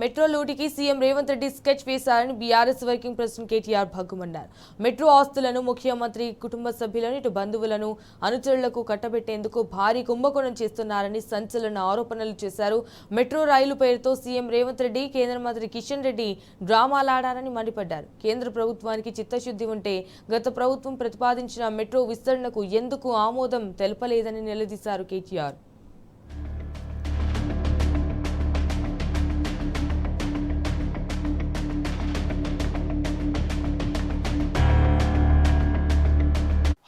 Metro లూటికి CM Revanth Reddy sketch వేశారని BRS working president KTR భగ్గుమన్నారు. మెట్రో ఆస్తులను ముఖ్యమంత్రి కుటుంబ సభ్యులను ఇటు బంధువులను అనుచరులకు కట్టబెట్టేందుకు భారీ కుంభకోణం చేస్తున్నారని సంచలన ఆరోపణలు చేశారు. మెట్రో రైలు పేరుతో సీఎం రేవంత్ రెడ్డి కేంద్ర మంత్రి కిషన్ రెడ్డి డ్రామాలాడారని మండిపడ్డారు. కేంద్ర ప్రభుత్వానికి చిత్తశుద్ధి ఉంటే గత ప్రభుత్వం ప్రతిపాదించిన మెట్రో విస్తరణకు ఎందుకు ఆమోదం తెలపలేదని నిలదీశారు కేటీఆర్.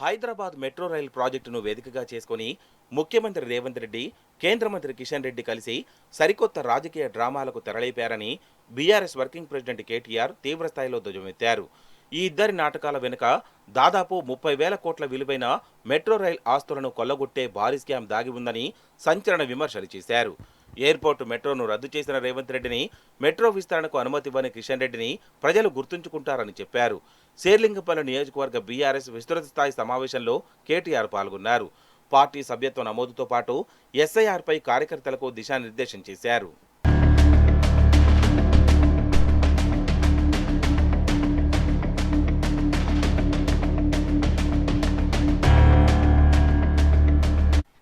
హైదరాబాద్ మెట్రో రైల్ ప్రాజెక్టును వేదికగా చేసుకుని ముఖ్యమంత్రి రేవంత్ రెడ్డి, కేంద్ర మంత్రి కిషన్ రెడ్డి కలిసి సరికొత్త రాజకీయ డ్రామాలకు తెరలేపారని బీఆర్ఎస్ వర్కింగ్ ప్రెసిడెంట్ కేటీఆర్ తీవ్రస్థాయిలో ధ్వజమెత్తారు. ఈ ఇద్దరి నాటకాల వెనుక దాదాపు 30,000 కోట్ల విలువైన మెట్రో రైల్ ఆస్తులను కొల్లగొట్టే భారీ స్కామ్ దాగి ఉందని సంచలన విమర్శలు చేశారు. ఎయిర్పోర్టు మెట్రోను రద్దు చేసిన రేవంత్ రెడ్డిని, మెట్రో విస్తరణకు అనుమతి ఇవ్వని కిషన్ రెడ్డిని ప్రజలు గుర్తుంచుకుంటారని చెప్పారు. శేర్లింగంపల్లి నియోజకవర్గ బీఆర్ఎస్ విస్తృత స్థాయి సమావేశంలో కేటీఆర్ పాల్గొన్నారు. పార్టీ సభ్యత్వ నమోదుతో పాటు ఎస్ఐఆర్పై కార్యకర్తలకు దిశానిర్దేశం చేశారు.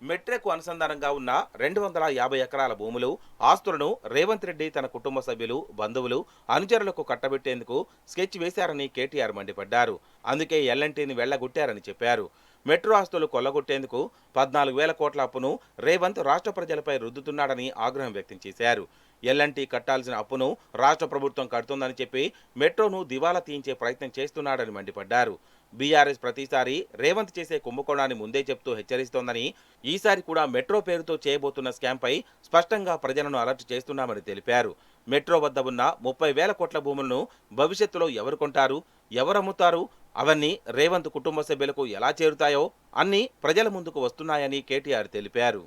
మెట్రోకు అనుసంధానంగా ఉన్న 250 ఎకరాల భూములు, ఆస్తులను రేవంత్ రెడ్డి తన కుటుంబ సభ్యులు, బంధువులు, అనుచరులకు కట్టబెట్టేందుకు స్కెచ్ వేశారని కేటీఆర్ మండిపడ్డారు. అందుకే ఎల్ఎన్టీని వెళ్లగొట్టారని చెప్పారు. మెట్రో ఆస్తులు కొల్లగొట్టేందుకు 14,000 కోట్ల అప్పును రేవంత్ రాష్ట్ర ప్రజలపై రుద్దుతున్నాడని ఆగ్రహం వ్యక్తం చేశారు. ఎల్ఎన్టీ కట్టాల్సిన అప్పును రాష్ట్ర ప్రభుత్వం కడుతుందని చెప్పి మెట్రోను దివాలా తీయించే ప్రయత్నం చేస్తున్నాడని మండిపడ్డారు. బీఆర్ఎస్ ప్రతిసారి రేవంత్ చేసే కుంభకోణాన్ని ముందే చెప్తూ హెచ్చరిస్తోందని, ఈసారి కూడా మెట్రో పేరుతో చేయబోతున్న స్కామ్పై స్పష్టంగా ప్రజలను అలర్ట్ చేస్తున్నామని తెలిపారు. మెట్రో వద్ద ఉన్న 30,000 కోట్ల భూములను భవిష్యత్తులో ఎవరు కొంటారు, ఎవరమ్ముతారు, అవన్నీ రేవంత్ కుటుంబ సభ్యులకు ఎలా చేరుతాయో అన్నీ ప్రజల ముందుకు వస్తున్నాయని కేటీఆర్ తెలిపారు.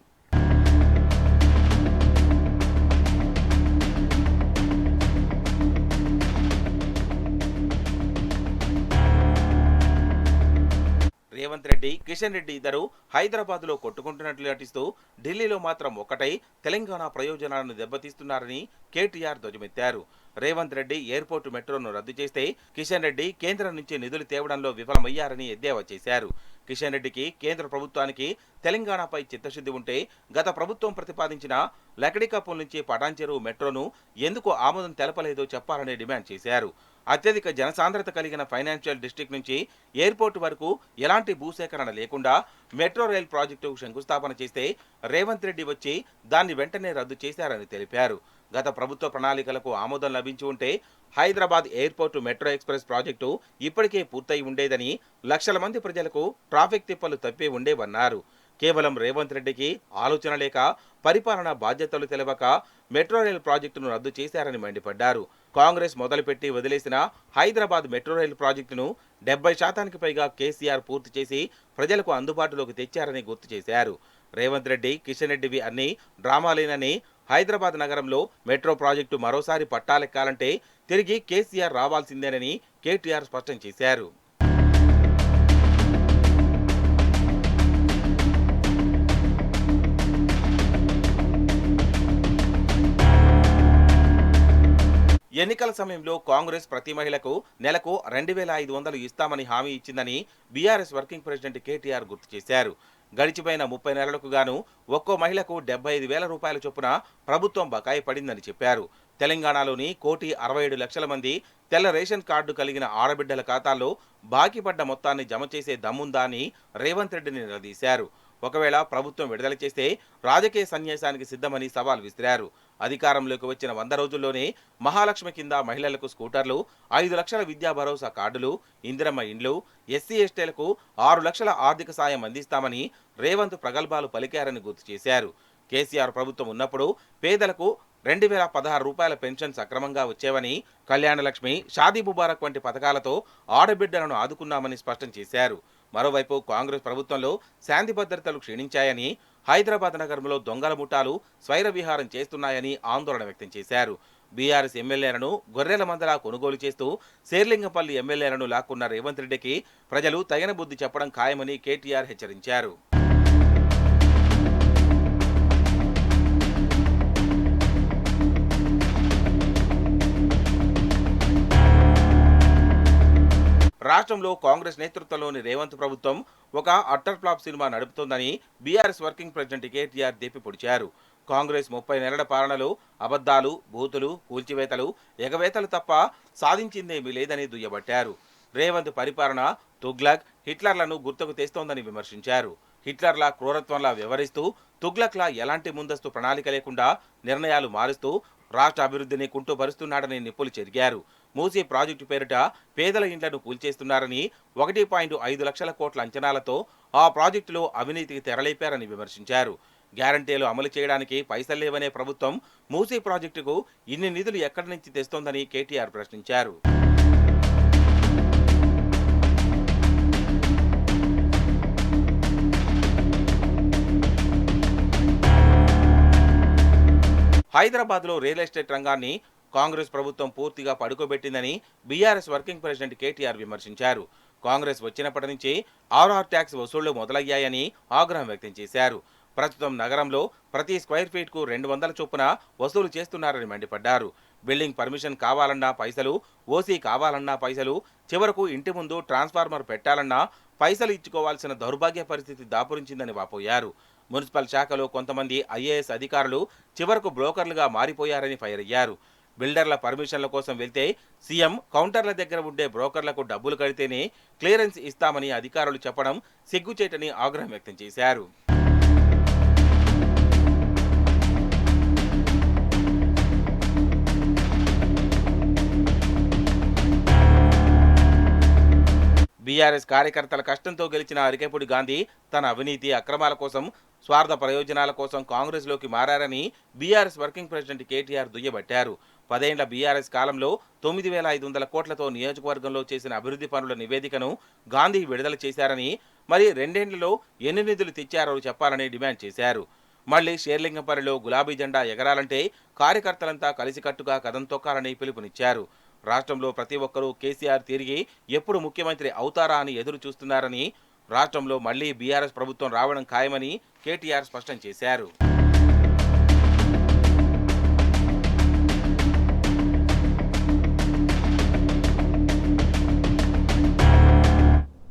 రేవంత్ రెడ్డి, కిషన్ రెడ్డి ఇద్దరు హైదరాబాద్లో కొట్టుకుంటున్నట్లు నటిస్తూ ఢిల్లీలో మాత్రం ఒకటై తెలంగాణ ప్రయోజనాలను దెబ్బతీస్తున్నారని కేటీఆర్ ధ్వజమెత్తారు. రేవంత్ రెడ్డి ఎయిర్పోర్టు మెట్రోను రద్దు చేస్తే కిషన్ రెడ్డి కేంద్రం నుంచి నిధులు తేవడంలో విఫలమయ్యారని ఎద్దేవా చేశారు. కిషన్ రెడ్డికి, కేంద్ర ప్రభుత్వానికి తెలంగాణపై చిత్తశుద్ధి ఉంటే గత ప్రభుత్వం ప్రతిపాదించిన లకడికాపూల్ నుంచి పటాన్చెరువు మెట్రోను ఎందుకు ఆమోదం తెలపలేదో చెప్పాలని డిమాండ్ చేశారు. అత్యధిక జనసాంద్రత కలిగిన ఫైనాన్షియల్ డిస్ట్రిక్ట్ నుంచి ఎయిర్పోర్టు వరకు ఎలాంటి భూసేకరణ లేకుండా మెట్రో రైల్ ప్రాజెక్టుకు శంకుస్థాపన చేస్తే రేవంత్ రెడ్డి వచ్చి దాన్ని వెంటనే రద్దు చేశారని తెలిపారు. గత ప్రభుత్వ ప్రణాళికలకు ఆమోదం లభించి ఉంటే Hyderabad airport metro express project ఇప్పటికే పూర్తయి ఉండేదని, లక్షల మంది ప్రజలకు ట్రాఫిక్ తిప్పలు తప్పే ఉండేవన్నారు. కేవలం రేవంత్ రెడ్డికి ఆలోచన లేక, పరిపాలన బాధ్యతలు తెలవక మెట్రో రైల్ ప్రాజెక్టును రద్దు చేశారని మండిపడ్డారు. కాంగ్రెస్ మొదలుపెట్టి వదిలేసిన హైదరాబాద్ మెట్రో రైల్ ప్రాజెక్టును 70% పైగా కేసీఆర్ పూర్తి చేసి ప్రజలకు అందుబాటులోకి తెచ్చారని గుర్తు చేశారు. రేవంత్ రెడ్డి, కిషన్ రెడ్డివి అన్ని డ్రామాలేనని, హైదరాబాద్ నగరంలో మెట్రో ప్రాజెక్టు మరోసారి పట్టాలెక్కాలంటే తిరిగి కేసీఆర్ రావాల్సిందేనని కేటీఆర్ స్పష్టం చేశారు. ఎన్నికల సమయంలో కాంగ్రెస్ ప్రతి మహిళకు నెలకు 2,500 ఇస్తామని హామీ ఇచ్చిందని బీఆర్ఎస్ వర్కింగ్ ప్రెసిడెంట్ కేటీఆర్ గుర్తు చేశారు. గడిచిపోయిన 30 నెలలకు గాను ఒక్కో మహిళకు 75,000 రూపాయల చొప్పున ప్రభుత్వం బకాయి పడిందని చెప్పారు. తెలంగాణలోని 1,67,00,000 మంది తెల్ల రేషన్ కార్డు కలిగిన ఆడబిడ్డల ఖాతాల్లో బాకీ పడ్డ మొత్తాన్ని జమ చేసే దమ్ముందా అని రేవంత్ రెడ్డిని నిలదీశారు. ఒకవేళ ప్రభుత్వం విడుదల చేస్తే రాజకీయ సన్యాసానికి సిద్ధమని సవాల్ విసిరారు. అధికారంలోకి వచ్చిన 100 రోజుల్లోనే మహాలక్ష్మి కింద మహిళలకు స్కూటర్లు, 5 లక్షల విద్యా భరోసా కార్డులు, ఇందిరమ్మ ఇండ్లు, ఎస్సీ ఎస్టీలకు 6 లక్షల ఆర్థిక సాయం అందిస్తామని రేవంత్ ప్రగల్భాలు పలికారని గుర్తు చేశారు. కేసీఆర్ ప్రభుత్వం ఉన్నప్పుడు పేదలకు 2,016 రూపాయల పెన్షన్ సక్రమంగా వచ్చేవని, కళ్యాణలక్ష్మి, షాదీ ముబారక్ వంటి పథకాలతో ఆడబిడ్డలను ఆదుకున్నామని స్పష్టం చేశారు. మరోవైపు కాంగ్రెస్ ప్రభుత్వంలో శాంతి భద్రతలు క్షీణించాయని, హైదరాబాద్ నగరంలో దొంగల ముఠాలు స్వైర విహారం చేస్తున్నాయని ఆందోళన వ్యక్తం చేశారు. బీఆర్ఎస్ ఎమ్మెల్యేలను గొర్రెల మందలా కొనుగోలు చేస్తూ శేర్లింగంపల్లి ఎమ్మెల్యేలను లాక్కున్న రేవంత్ రెడ్డికి ప్రజలు తగిన బుద్ధి చెప్పడం ఖాయమని కేటీఆర్ హెచ్చరించారు. రాష్ట్రంలో కాంగ్రెస్ నేతృత్వంలోని రేవంత్ ప్రభుత్వం ఒక అట్టర్ ఫ్లాప్ సినిమా నడుపుతోందని బీఆర్ఎస్ వర్కింగ్ ప్రెసిడెంట్ కేటీఆర్ దేపి పొడిచారు. కాంగ్రెస్ 30 నెలల పాలనలో అబద్ధాలు, బూతులు, కూల్చివేతలు, ఎగవేతలు తప్ప సాధించిందేమీ లేదని దుయ్యబట్టారు. రేవంత్ పరిపాలన తుగ్లక్, హిట్లర్లను గుర్తుకు తెస్తోందని విమర్శించారు. హిట్లర్ల క్రూరత్వంలా వ్యవహరిస్తూ తుగ్లక్లా ఎలాంటి ముందస్తు ప్రణాళిక లేకుండా నిర్ణయాలు మారుస్తూ రాష్ట్ర అభివృద్ధిని కుంటుపరుస్తున్నాడని నిప్పులు చెరిగారు. మూసీ ప్రాజెక్టు పేరిట పేదల ఇండ్లను కూల్చేస్తున్నారని 1.5 లక్షల కోట్ల అంచనాలతో ఆ ప్రాజెక్టులో అవినీతికి తెరలేపారని విమర్శించారు. గ్యారంటీలు అమలు చేయడానికి పైసలు లేవనే ప్రభుత్వం మూసీ ప్రాజెక్టుకు ఇన్ని నిధులు ఎక్కడి నుంచి తెస్తోందని కేటీఆర్ ప్రశ్నించారు. హైదరాబాద్లో రియల్ ఎస్టేట్ రంగాన్ని కాంగ్రెస్ ప్రభుత్వం పూర్తిగా పడుకోబెట్టిందని బీఆర్ఎస్ వర్కింగ్ ప్రెసిడెంట్ కేటీఆర్ విమర్శించారు. కాంగ్రెస్ వచ్చినప్పటి నుంచి ఆర్ఆర్ ట్యాక్స్ వసూళ్లు మొదలయ్యాయని ఆగ్రహం వ్యక్తం చేశారు. ప్రస్తుతం నగరంలో ప్రతి స్క్వేర్ ఫీట్కు 200 చొప్పున వసూలు చేస్తున్నారని మండిపడ్డారు. బిల్డింగ్ పర్మిషన్ కావాలన్నా పైసలు, ఓసీ కావాలన్నా పైసలు, చివరకు ఇంటి ముందు ట్రాన్స్ఫార్మర్ పెట్టాలన్నా పైసలు ఇచ్చుకోవాల్సిన దౌర్భాగ్య పరిస్థితి దాపురించిందని వాపోయారు. మున్సిపల్ శాఖలో కొంతమంది ఐఏఎస్ అధికారులు చివరకు బ్రోకర్లుగా మారిపోయారని ఫైర్ అయ్యారు. బిల్డర్ల పర్మిషన్ల కోసం వెళ్తే సీఎం కౌంటర్ల దగ్గర ఉండే బ్రోకర్లకు డబ్బులు కడితేనే క్లియరెన్స్ ఇస్తామని అధికారులు చెప్పడం సిగ్గుచేటని ఆగ్రహం వ్యక్తం చేశారు. బీఆర్ఎస్ కార్యకర్తల కష్టంతో గెలిచిన అరికెపుడి గాంధీ తన అవినీతి అక్రమాల కోసం, స్వార్థ ప్రయోజనాల కోసం కాంగ్రెస్లోకి మారారని బీఆర్ఎస్ వర్కింగ్ ప్రెసిడెంట్ కేటీఆర్ దుయ్యబట్టారు. 10 ఏళ్ల బీఆర్ఎస్ కాలంలో 9,500 కోట్లతో నియోజకవర్గంలో చేసిన అభివృద్ధి పనుల నివేదికను గాంధీ విడుదల చేశారని, మరి 2 ఏళ్లలో ఎన్ని నిధులు తెచ్చారో చెప్పాలని డిమాండ్ చేశారు. మళ్లీ షేర్లింగంపల్లిలో గులాబీ జెండా ఎగరాలంటే కార్యకర్తలంతా కలిసికట్టుగా కదం తొక్కాలని పిలుపునిచ్చారు. రాష్ట్రంలో ప్రతి ఒక్కరూ కేసీఆర్ తిరిగి ఎప్పుడు ముఖ్యమంత్రి అవుతారా అని ఎదురు చూస్తున్నారని, రాష్ట్రంలో మళ్లీ బీఆర్ఎస్ ప్రభుత్వం రావడం ఖాయమని కేటీఆర్ స్పష్టం చేశారు.